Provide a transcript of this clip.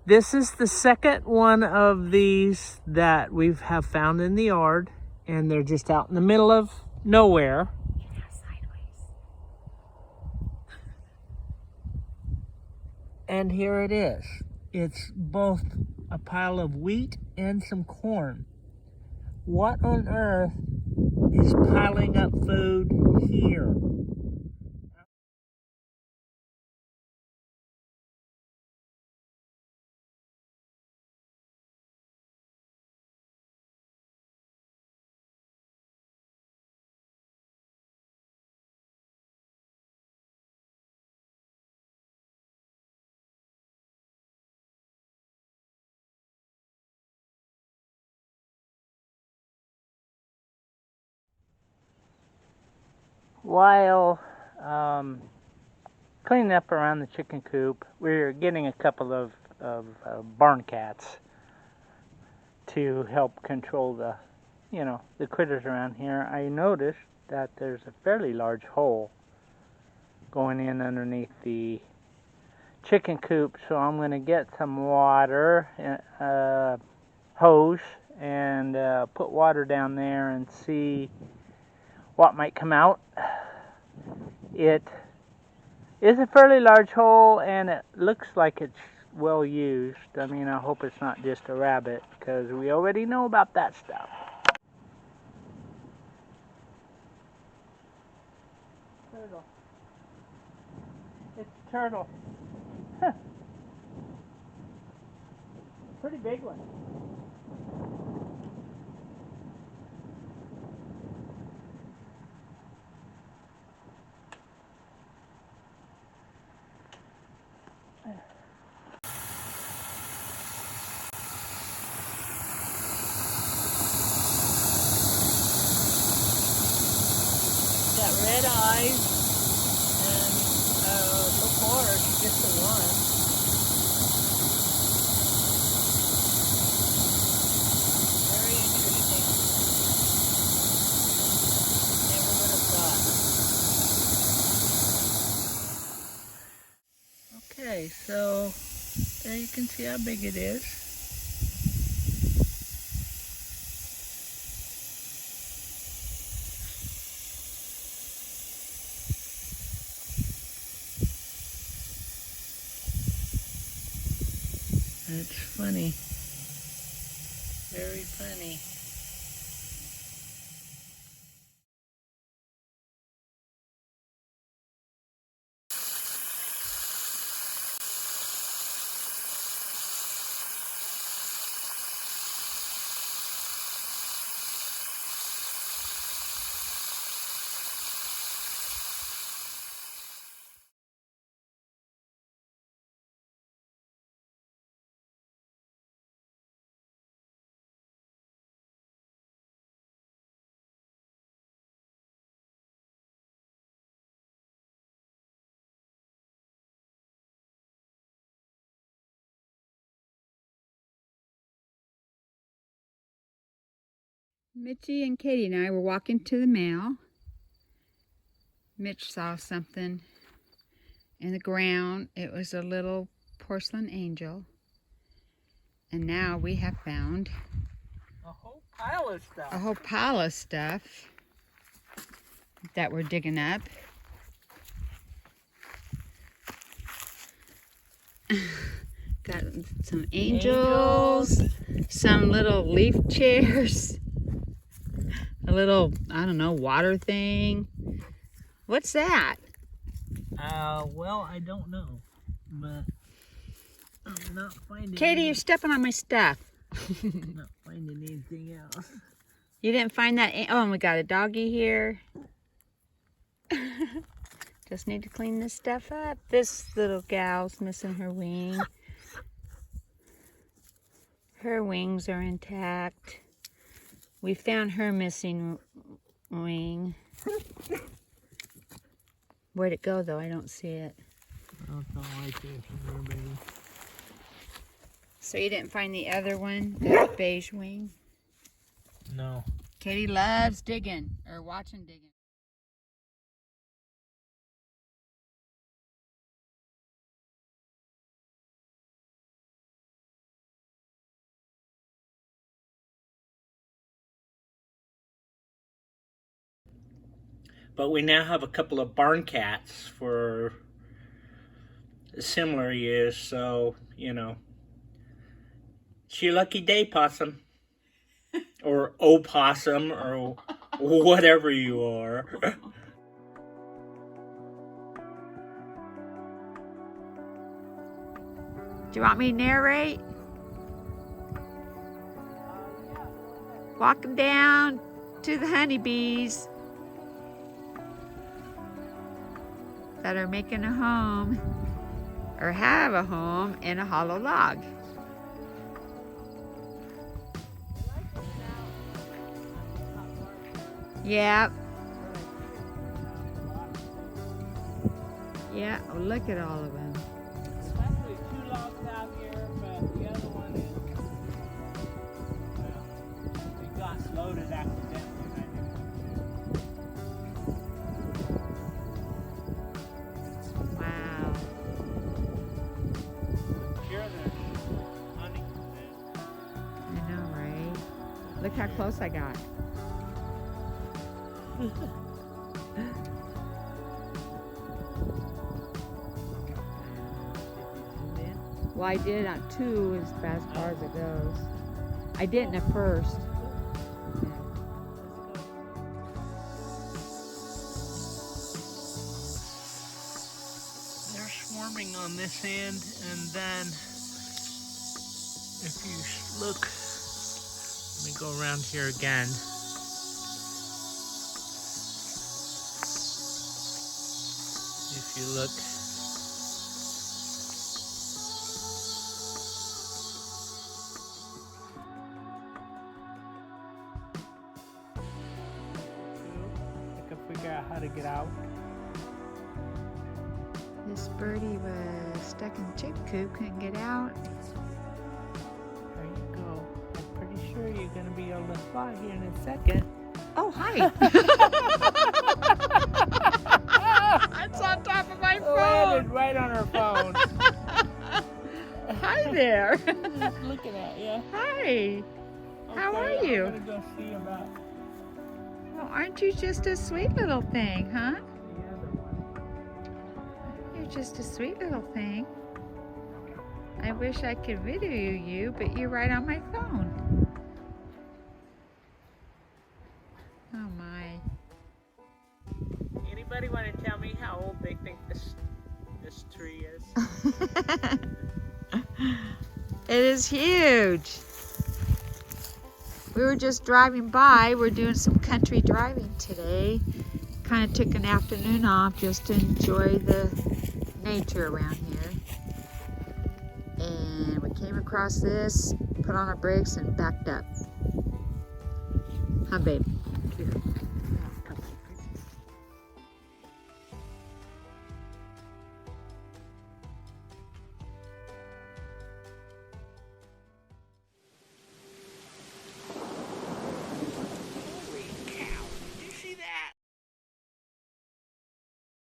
This is the second one of these that we have found in the yard, and they're just out in the middle of nowhere. Yeah, sideways. And here it is. It's both a pile of wheat and some corn. What on earth is piling up food here? While cleaning up around the chicken coop, we're getting a couple of barn cats to help control the critters around here. I noticed that there's a fairly large hole going in underneath the chicken coop, so I'm going to get some water, hose, and put water down there and see what might come out. It is a fairly large hole, and it looks like it's well used. I mean, I hope it's not just a rabbit, because we already know about that stuff. Turtle. It's a turtle. Huh. Pretty big one. Got red eyes, and so far it's just the one. Very interesting. Never would have thought. Okay, so there you can see how big it is. That's funny. Very funny. Mitchie and Katie and I were walking to the mail. Mitch saw something in the ground. It was a little porcelain angel. And now we have found A whole pile of stuff. a whole pile of stuff that we're digging up. Got some angels, some little leaf chairs, a little, I don't know, water thing. What's that? Well, I don't know, but I'm not finding. Katie, you're stepping on my stuff. Not finding anything else. You didn't find that? Oh, and we got a doggy here. Just need to clean this stuff up. This little gal's missing her wing. Her wings are intact. We found her missing wing. Where'd it go, though? I don't see it. It's not like this here, baby. So you didn't find the other one, the beige wing? No. Katie loves digging, or watching digging. But we now have a couple of barn cats for similar use, so, you know. It's your lucky day, possum. Or opossum, or whatever you are. Do you want me to narrate? Walking down to the honeybees that are making a home, or have a home, in a hollow log. Yep. Yeah, oh, look at all of them. There's actually 2 logs out here, but the other one is, well, it got loaded accidentally. Wow. Sure, there's honey. I know, right? Look how close I got. Well, I did on 2 as far as it goes. I didn't at first. They're swarming on this end, and then if you look, let me go around here again. If you look, I can figure out how to get out. This birdie was stuck in the chick coop, couldn't get out. There you go. I'm pretty sure you're going to be able to fly here in a second. Oh, hi. It's on top of my phone. Landed right on her phone. Hi there. Just looking at you. Hi. How are Okay, you? I'm going to go see about Well, aren't you just a sweet little thing, huh? the other one. You're just a sweet little thing. I wish I could video you, but you're right on my phone. Oh my. Anybody want to tell me how old they think this tree is? It is huge. We were just driving by. We're doing some country driving today. Kind of took an afternoon off just to enjoy the nature around here. And we came across this, put on our brakes, and backed up. Huh, babe?